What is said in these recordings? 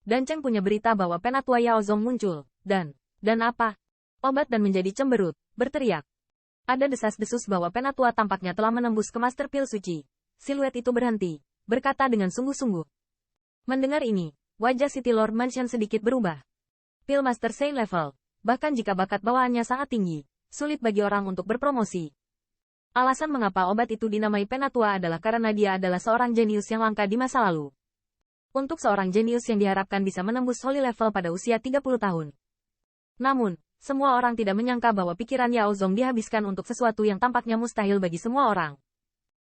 Dan Cheng punya berita bahwa Penatua Yao Zong muncul. Dan apa? Obat dan menjadi cemberut, berteriak. Ada desas-desus bahwa Penatua tampaknya telah menembus ke Master Pil Suci. Siluet itu berhenti, berkata dengan sungguh-sungguh. Mendengar ini, wajah City Lord Mansion sedikit berubah. Pil Master Saint level, bahkan jika bakat bawaannya sangat tinggi, sulit bagi orang untuk berpromosi. Alasan mengapa obat itu dinamai Penatua adalah karena dia adalah seorang jenius yang langka di masa lalu. Untuk seorang jenius yang diharapkan bisa menembus holy level pada usia 30 tahun. Namun, semua orang tidak menyangka bahwa pikiran Yao Zong dihabiskan untuk sesuatu yang tampaknya mustahil bagi semua orang.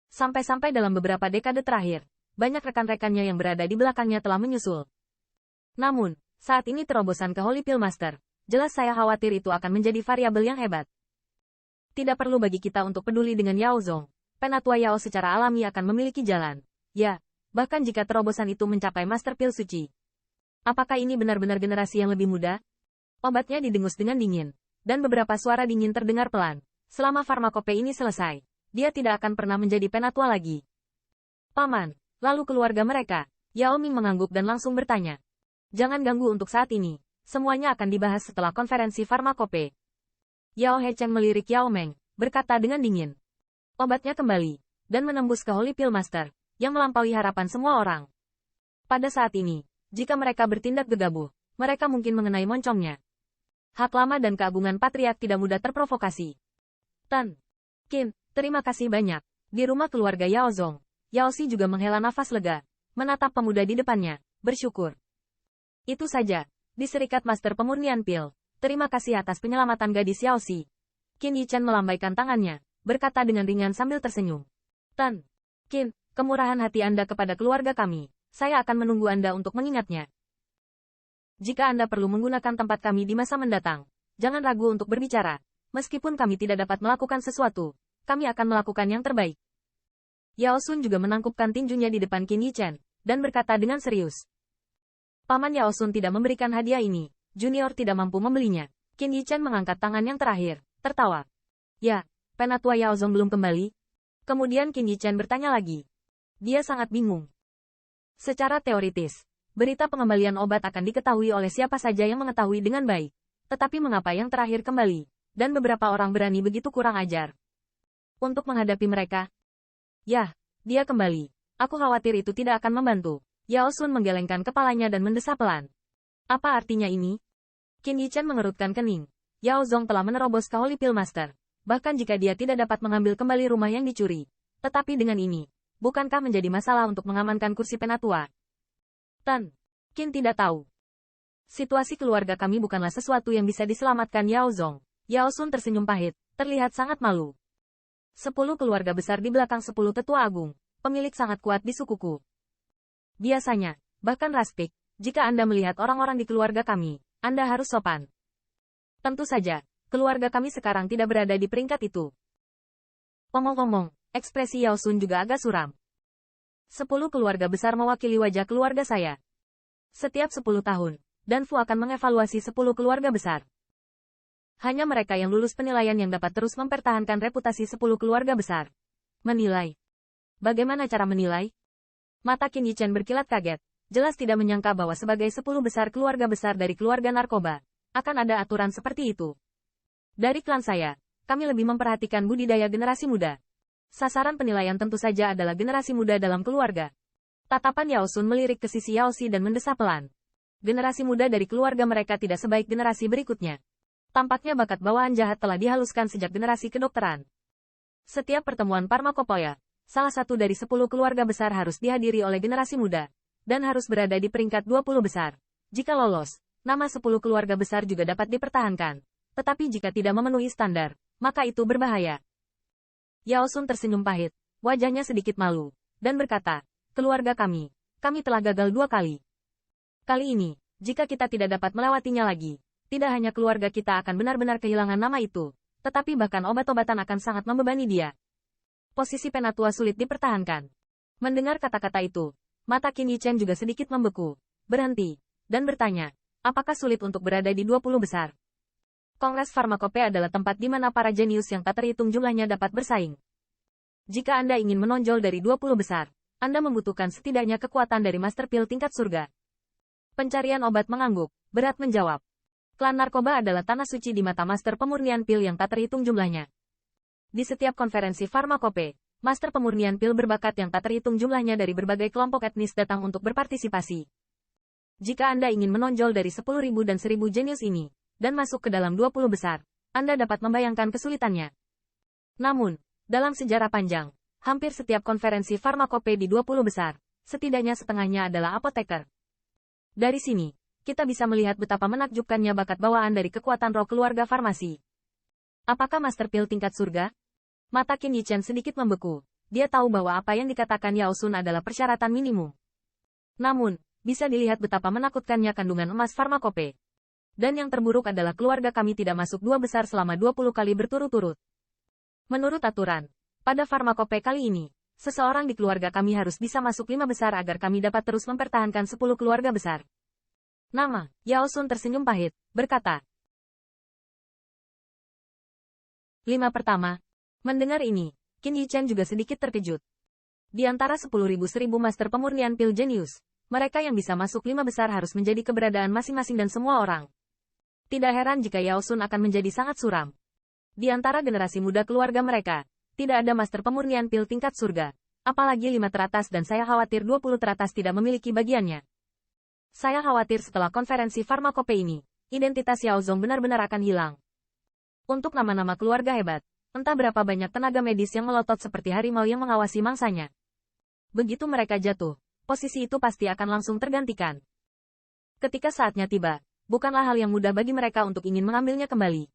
Sampai-sampai dalam beberapa dekade terakhir, banyak rekan-rekannya yang berada di belakangnya telah menyusul. Namun, saat ini terobosan ke Holy Pill Master, jelas saya khawatir itu akan menjadi variabel yang hebat. Tidak perlu bagi kita untuk peduli dengan Yao Zong. Penatua Yao secara alami akan memiliki jalan. Ya, bahkan jika terobosan itu mencapai Master Pil Suci. Apakah ini benar-benar generasi yang lebih muda? Obatnya didengus dengan dingin, dan beberapa suara dingin terdengar pelan. Selama farmakope ini selesai, dia tidak akan pernah menjadi Penatua lagi. Paman, lalu keluarga mereka. Yao Ming mengangguk dan langsung bertanya. Jangan ganggu untuk saat ini, semuanya akan dibahas setelah konferensi farmakope. Yao Hecheng melirik Yao Meng, berkata dengan dingin. Obatnya kembali, dan menembus ke Holy Pill Master, yang melampaui harapan semua orang. Pada saat ini, jika mereka bertindak gegabah, mereka mungkin mengenai moncongnya. Hak lama dan keagungan patriark tidak mudah terprovokasi. Tan Qin, terima kasih banyak. Di rumah keluarga Yao Zong, Yao Xi juga menghela nafas lega, menatap pemuda di depannya, bersyukur. Itu saja, di Serikat Master Pemurnian Pil, terima kasih atas penyelamatan gadis Yao Xi. Qin Yichan melambaikan tangannya, berkata dengan ringan sambil tersenyum. Tan Qin, kemurahan hati Anda kepada keluarga kami, saya akan menunggu Anda untuk mengingatnya. Jika Anda perlu menggunakan tempat kami di masa mendatang, jangan ragu untuk berbicara. Meskipun kami tidak dapat melakukan sesuatu, kami akan melakukan yang terbaik. Yao Sun juga menangkupkan tinjunya di depan Qin Yichan, dan berkata dengan serius. Paman Yao Sun tidak memberikan hadiah ini, junior tidak mampu membelinya. Qin Yichan mengangkat tangan yang terakhir, tertawa. Ya, Penatua Yao Zong belum kembali? Kemudian Qin Yichan bertanya lagi. Dia sangat bingung. Secara teoritis, berita pengembalian obat akan diketahui oleh siapa saja yang mengetahui dengan baik. Tetapi mengapa yang terakhir kembali, dan beberapa orang berani begitu kurang ajar? Untuk menghadapi mereka? Yah, dia kembali. Aku khawatir itu tidak akan membantu. Yao Sun menggelengkan kepalanya dan mendesah pelan. Apa artinya ini? Qin Yichan mengerutkan kening. Yao Zong telah menerobos ke Holy Pill Master. Bahkan jika dia tidak dapat mengambil kembali rumah yang dicuri. Tetapi dengan ini, bukankah menjadi masalah untuk mengamankan kursi Penatua? Tan Qin tidak tahu. Situasi keluarga kami bukanlah sesuatu yang bisa diselamatkan Yao Zong. Yao Sun tersenyum pahit, terlihat sangat malu. 10 keluarga besar di belakang 10 tetua agung, pemilik sangat kuat di sukuku. Biasanya, bahkan Raspik, jika Anda melihat orang-orang di keluarga kami, Anda harus sopan. Tentu saja, keluarga kami sekarang tidak berada di peringkat itu. Omong-omong, ekspresi Yao Sun juga agak suram. 10 keluarga besar mewakili wajah keluarga saya. Setiap 10 tahun, Dan Fu akan mengevaluasi 10 keluarga besar. Hanya mereka yang lulus penilaian yang dapat terus mempertahankan reputasi 10 keluarga besar. Menilai. Bagaimana cara menilai? Mata Qin Yichan berkilat kaget, jelas tidak menyangka bahwa sebagai 10 besar keluarga besar dari keluarga narkoba, akan ada aturan seperti itu. Dari klan saya, kami lebih memperhatikan budidaya generasi muda. Sasaran penilaian tentu saja adalah generasi muda dalam keluarga. Tatapan Yao Sun melirik ke sisi Yao Xi dan mendesah pelan. Generasi muda dari keluarga mereka tidak sebaik generasi berikutnya. Tampaknya bakat bawaan jahat telah dihaluskan sejak generasi kedokteran. Setiap pertemuan Parmakopoya, salah satu dari 10 keluarga besar harus dihadiri oleh generasi muda, dan harus berada di peringkat 20 besar. Jika lolos, nama 10 keluarga besar juga dapat dipertahankan. Tetapi jika tidak memenuhi standar, maka itu berbahaya. Yao Sun tersenyum pahit, wajahnya sedikit malu, dan berkata, keluarga kami telah gagal 2 kali. Kali ini, jika kita tidak dapat melewatinya lagi, tidak hanya keluarga kita akan benar-benar kehilangan nama itu, tetapi bahkan obat-obatan akan sangat membebani dia. Posisi Penatua sulit dipertahankan. Mendengar kata-kata itu, mata Qin Yichan juga sedikit membeku, berhenti, dan bertanya, apakah sulit untuk berada di 20 besar? Kongres Farmakope adalah tempat di mana para jenius yang tak terhitung jumlahnya dapat bersaing. Jika Anda ingin menonjol dari 20 besar, Anda membutuhkan setidaknya kekuatan dari Master Pil tingkat surga. Pencarian obat mengangguk, berat menjawab. Klan narkoba adalah tanah suci di mata master pemurnian pil yang tak terhitung jumlahnya. Di setiap konferensi farmakope, master pemurnian pil berbakat yang tak terhitung jumlahnya dari berbagai kelompok etnis datang untuk berpartisipasi. Jika Anda ingin menonjol dari 10.000 dan 1.000 jenius ini, dan masuk ke dalam 20 besar, Anda dapat membayangkan kesulitannya. Namun, dalam sejarah panjang, hampir setiap konferensi farmakope di 20 besar, setidaknya setengahnya adalah apoteker. Dari sini, kita bisa melihat betapa menakjubkannya bakat bawaan dari kekuatan roh keluarga farmasi. Apakah Master Pil tingkat surga? Mata Qin Yichen sedikit membeku. Dia tahu bahwa apa yang dikatakan Yao Sun adalah persyaratan minimum. Namun, bisa dilihat betapa menakutkannya kandungan emas farmakope. Dan yang terburuk adalah keluarga kami tidak masuk 2 besar selama 20 kali berturut-turut. Menurut aturan, pada farmakope kali ini, seseorang di keluarga kami harus bisa masuk 5 besar agar kami dapat terus mempertahankan 10 keluarga besar. Nama, Yao Sun tersenyum pahit, berkata. 5 pertama. Mendengar ini, Qin Yichen juga sedikit terkejut. Di antara 10.000 master pemurnian pil jenius, mereka yang bisa masuk 5 besar harus menjadi keberadaan masing-masing dan semua orang. Tidak heran jika Yao Sun akan menjadi sangat suram. Di antara generasi muda keluarga mereka, tidak ada master pemurnian pil tingkat surga, apalagi 5 teratas dan saya khawatir 20 teratas tidak memiliki bagiannya. Saya khawatir setelah konferensi farmakope ini, identitas Yao Zong benar-benar akan hilang. Untuk nama-nama keluarga hebat, entah berapa banyak tenaga medis yang melotot seperti harimau yang mengawasi mangsanya. Begitu mereka jatuh, posisi itu pasti akan langsung tergantikan. Ketika saatnya tiba, bukanlah hal yang mudah bagi mereka untuk ingin mengambilnya kembali.